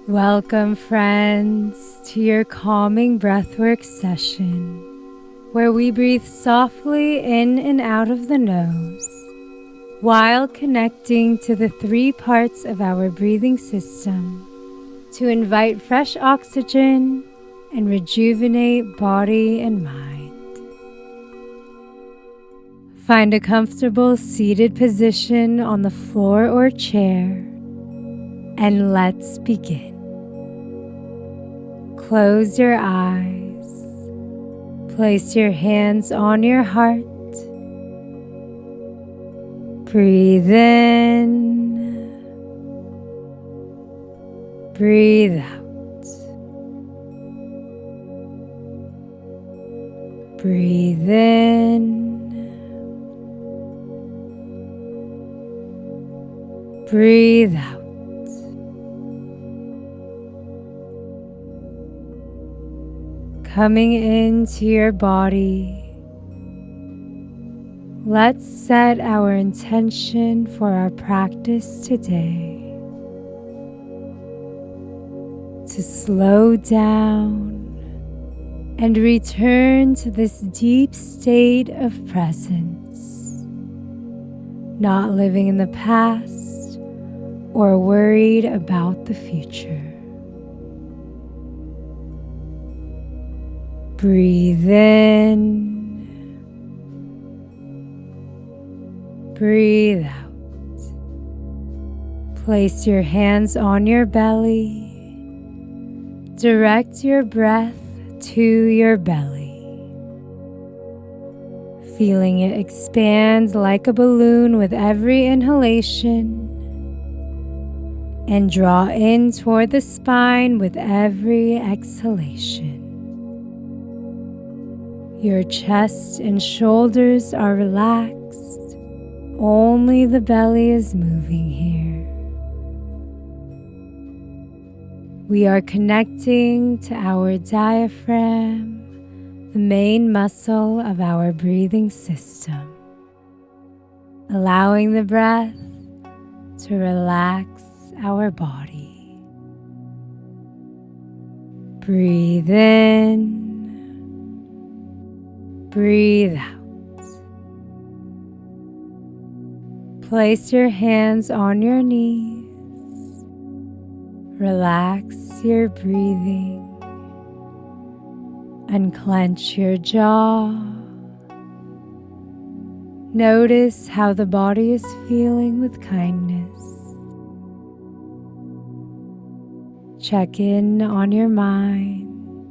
Welcome, friends, to your calming breathwork session, where we breathe softly in and out of the nose while connecting to the 3 parts of our breathing system to invite fresh oxygen and rejuvenate body and mind. Find a comfortable seated position on the floor or chair, and let's begin. Close your eyes. Place your hands on your heart. Breathe in. Breathe out. Breathe in. Breathe out. Coming into your body, let's set our intention for our practice today to slow down and return to this deep state of presence, not living in the past or worried about the future. Breathe in. Breathe out. Place your hands on your belly. Direct your breath to your belly. Feeling it expand like a balloon with every inhalation, and draw in toward the spine with every exhalation. Your chest and shoulders are relaxed. Only the belly is moving here. We are connecting to our diaphragm, the main muscle of our breathing system, allowing the breath to relax our body. Breathe in. Breathe out. Place your hands on your knees. Relax your breathing. Unclench your jaw. Notice how the body is feeling with kindness. Check in on your mind,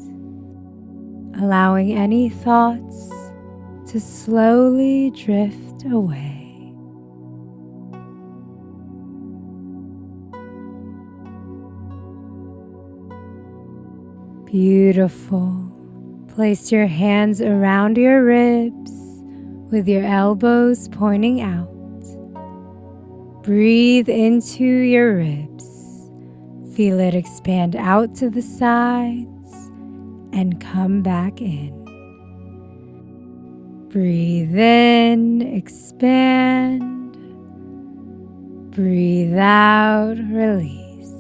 allowing any thoughts to slowly drift away. Beautiful. Place your hands around your ribs with your elbows pointing out. Breathe into your ribs. Feel it expand out to the sides and come back in. Breathe in, expand. Breathe out, release.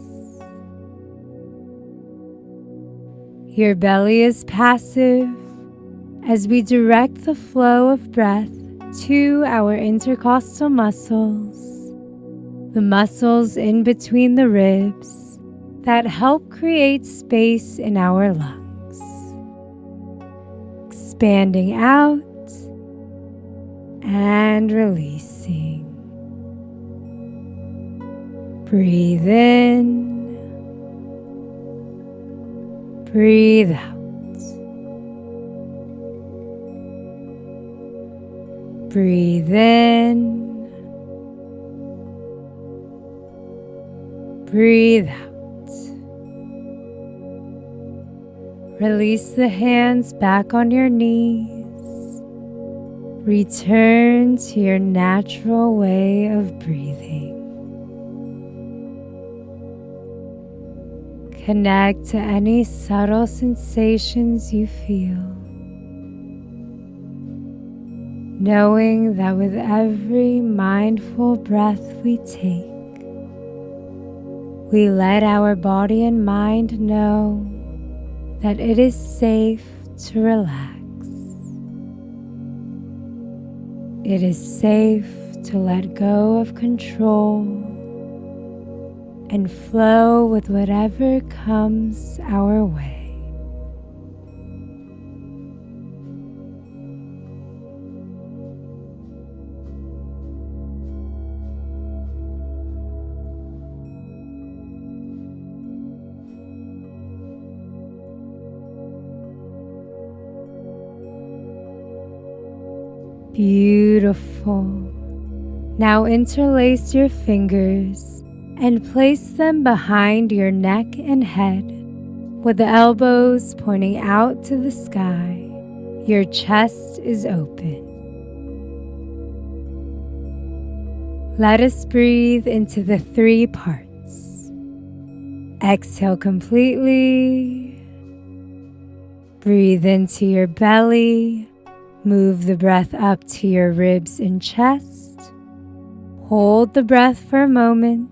Your belly is passive as we direct the flow of breath to our intercostal muscles, the muscles in between the ribs that help create space in our lungs. Expanding out and releasing. Breathe in. Breathe out. Breathe in. Breathe out. Release the hands back on your knees. Return to your natural way of breathing. Connect to any subtle sensations you feel, knowing that with every mindful breath we take, we let our body and mind know that it is safe to relax. It is safe to let go of control and flow with whatever comes our way. Beautiful. Now interlace your fingers and place them behind your neck and head, with the elbows pointing out to the sky. Your chest is open. Let us breathe into the 3 parts. Exhale completely. Breathe into your belly. Move the breath up to your ribs and chest. Hold the breath for a moment.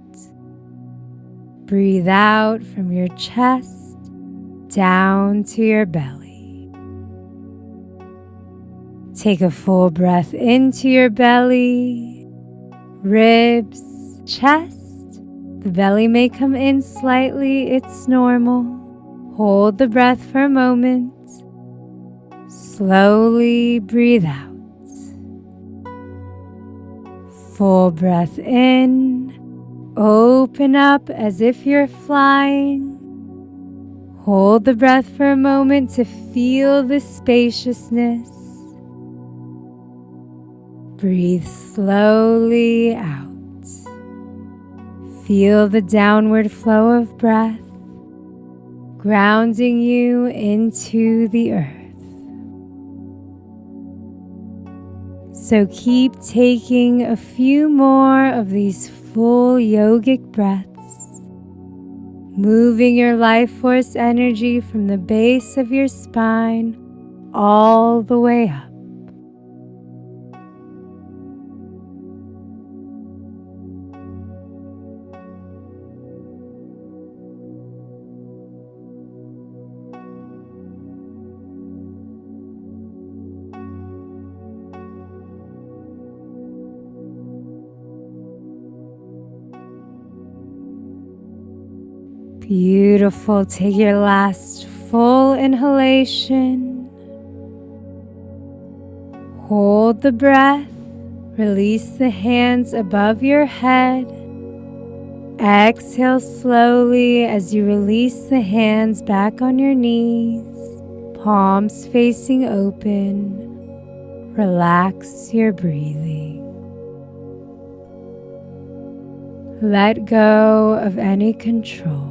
Breathe out from your chest down to your belly. Take a full breath into your belly, ribs, chest. The belly may come in slightly, it's normal. Hold the breath for a moment. Slowly breathe out. Full breath in. Open up as if you're flying. Hold the breath for a moment to feel the spaciousness. Breathe slowly out. Feel the downward flow of breath, grounding you into the earth. So keep taking a few more of these full yogic breaths, moving your life force energy from the base of your spine all the way up. Beautiful. Take your last full inhalation. Hold the breath. Release the hands above your head. Exhale slowly as you release the hands back on your knees, palms facing open. Relax your breathing. Let go of any control.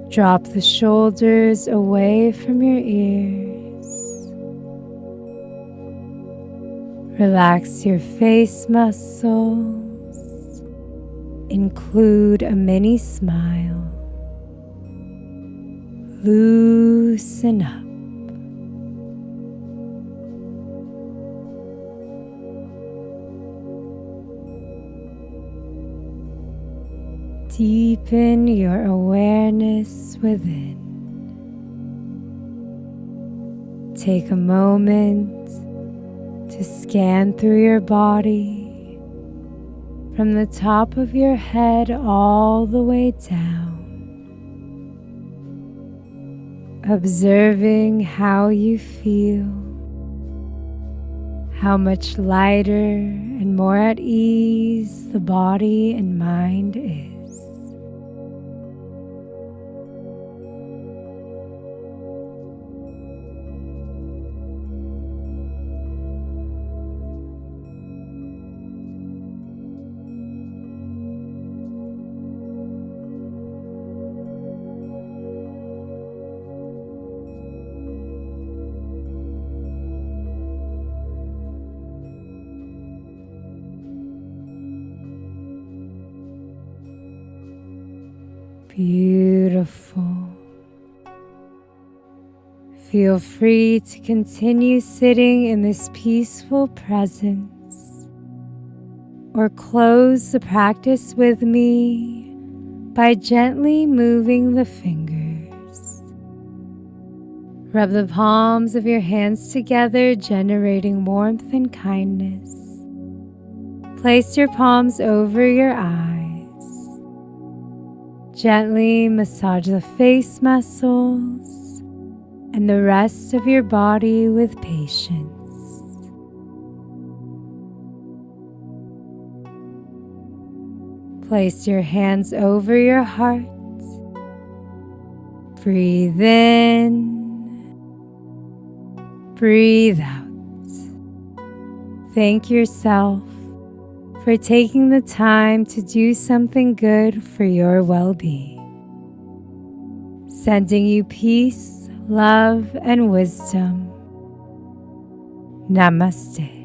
Drop the shoulders away from your ears. Relax your face muscles. Include a mini smile. Loosen up. Deepen your awareness within. Take a moment to scan through your body from the top of your head all the way down, observing how you feel, how much lighter and more at ease the body and mind is. Beautiful. Feel free to continue sitting in this peaceful presence, or close the practice with me by gently moving the fingers. Rub the palms of your hands together, generating warmth and kindness. Place your palms over your eyes. Gently massage the face muscles and the rest of your body with patience. Place your hands over your heart. Breathe in. Breathe out. Thank yourself for taking the time to do something good for your well-being. Sending you peace, love, and wisdom. Namaste.